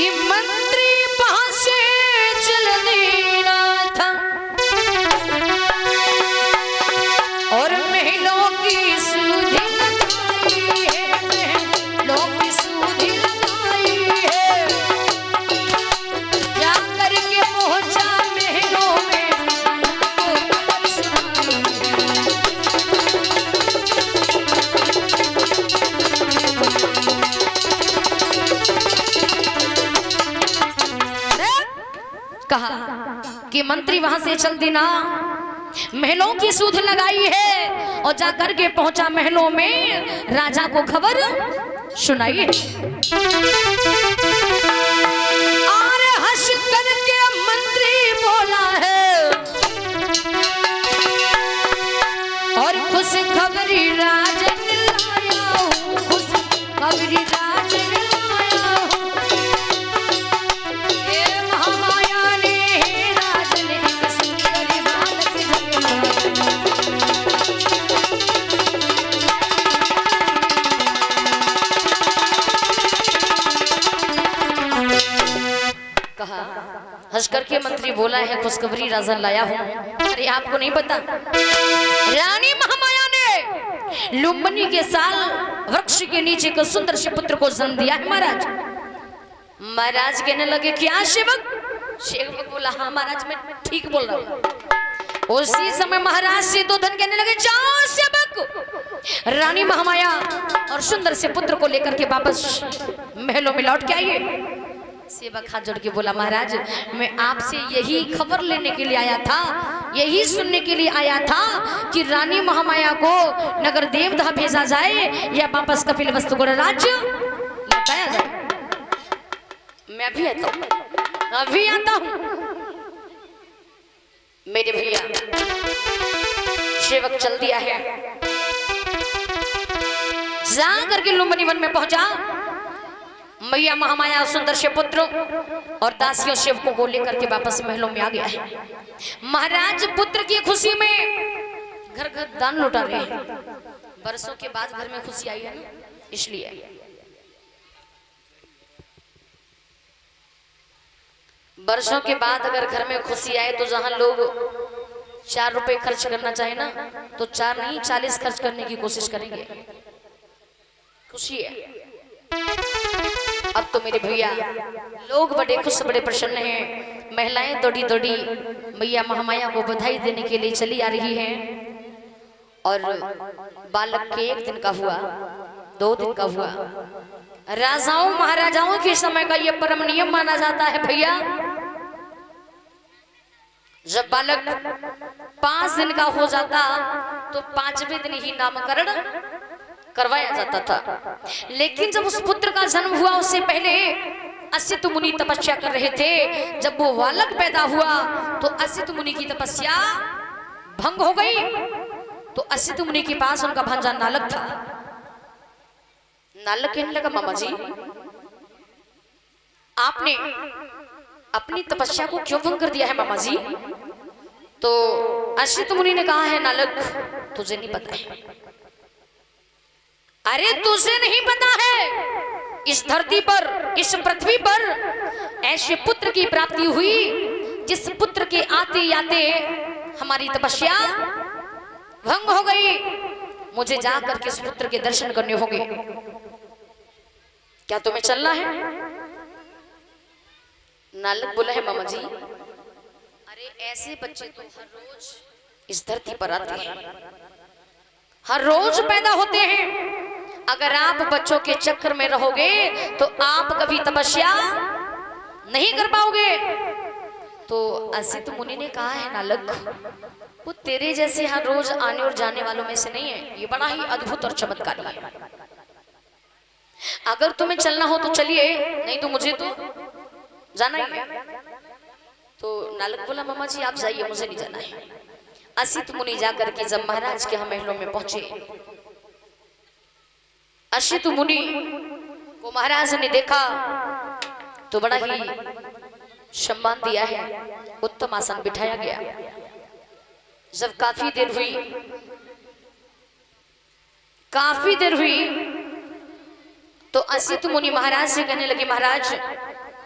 कि मंत्री वहां से चल देना था और महलों की सूधी लगाई है, महलों की सूधी लगाई है, जा करके पहुंचा महलों में कहा कि मंत्री वहां से चल देना, महलों की सूध लगाई है और जाकर के पहुंचा महलों में, राजा को खबर सुनाई और हंस करके मंत्री बोला है और खुश खबरी राजन लाया हूं, खुश खबरी राजन लाया हूं, ये महामाया ने राजन एक सुंदर बालक कहा। हंस करके मंत्री बोला है खुशखबरी राजन लाया हूं। अरे आपको नहीं पता, रानी महामाया ने लुम्बिनी के साल वृक्ष के नीचे एक सुंदर से पुत्र को जन्म दिया है महाराज। महाराज कहने लगे क्या सेवक? सेवक बोला हाँ महाराज मैं ठीक बोल रहा हूं। उसी समय महाराज से दो धन कहने लगे जाओ सेवक, रानी महामाया और सुंदर से पुत्र को लेकर के वापस महलों में लौट के आइए। सेवक हाथ जोड़ के बोला महाराज मैं आपसे यही खबर लेने के लिए आया था, यही सुनने के लिए आया था कि रानी महामाया को नगर देवदह भेजा जाए या वापस कपिल वस्तु को राज्य लौटाया जाए। मैं अभी आता हूं, अभी आता हूं। मेरे भैया सेवक चल दिया है, जा करके लुम्बिनी वन में पहुंचा। मैया महामाया सुंदर से पुत्र और दासियों सेवकों को लेकर के वापस महलों में आ गया है। महाराज पुत्र की खुशी में घर घर दान लौटा रहे हैं। बरसों के बाद घर में खुशी आई है ना, इसलिए बरसों के बाद अगर घर में खुशी आए तो जहां लोग 4 रुपए खर्च करना चाहे ना तो 4 नहीं 40 खर्च करने की कोशिश करेंगे। खुशी है। अब तो मेरे भैया लोग बड़े खुश बड़े प्रसन्न हैं। महिलाएं दौड़ी दौड़ी मैया महामाया को बधाई देने के लिए चली आ रही हैं। और बालक के 1 दिन का हुआ, 2 दिन का हुआ। राजाओं महाराजाओं के समय का यह परम नियम माना जाता है भैया, जब बालक 5 दिन का हो जाता तो 5वें दिन ही नामकरण करवाया जाता था। लेकिन जब उस पुत्र का जन्म हुआ उससे पहले असित मुनि तपस्या कर रहे थे। जब वो बालक पैदा हुआ तो असित मुनि की तपस्या भंग हो गई। तो असित मुनि के पास उनका भांजा नालक था। नालक कहने लगा मामा जी आपने अपनी तपस्या को क्यों भंग कर दिया है मामा जी? तो असित मुनि ने कहा है नालक तुझे नहीं पता है। अरे तुझे नहीं पता है, इस धरती पर इस पृथ्वी पर ऐसे पुत्र की प्राप्ति हुई जिस पुत्र के आते आते हमारी तपस्या भंग हो गई। मुझे जाकर के इस पुत्र के दर्शन करने होंगे। क्या तुम्हें चलना है? नालक बोला है मामा जी अरे ऐसे बच्चे तो हर रोज इस धरती पर आते हैं, हर रोज पैदा होते हैं। अगर आप बच्चों के चक्कर में रहोगे तो आप कभी तपस्या नहीं कर पाओगे। तो असित मुनि ने कहा है नालक वो तेरे जैसे हर रोज आने और जाने वालों में से नहीं है, ये बड़ा ही अद्भुत और चमत्कारी है। अगर तुम्हें चलना हो तो चलिए, नहीं तो मुझे तो जाना ही है। तो नालक बोला मामा जी आप जाइए, मुझे नहीं जाना है। असित मुनि जाकर के जब महाराज के महलों में पहुंचे, असित मुनि को महाराज ने देखा तो बड़ा ही सम्मान दिया है, उत्तम आसन बिठाया गया। जब काफी देर हुई तो असित मुनि महाराज से कहने लगे महाराज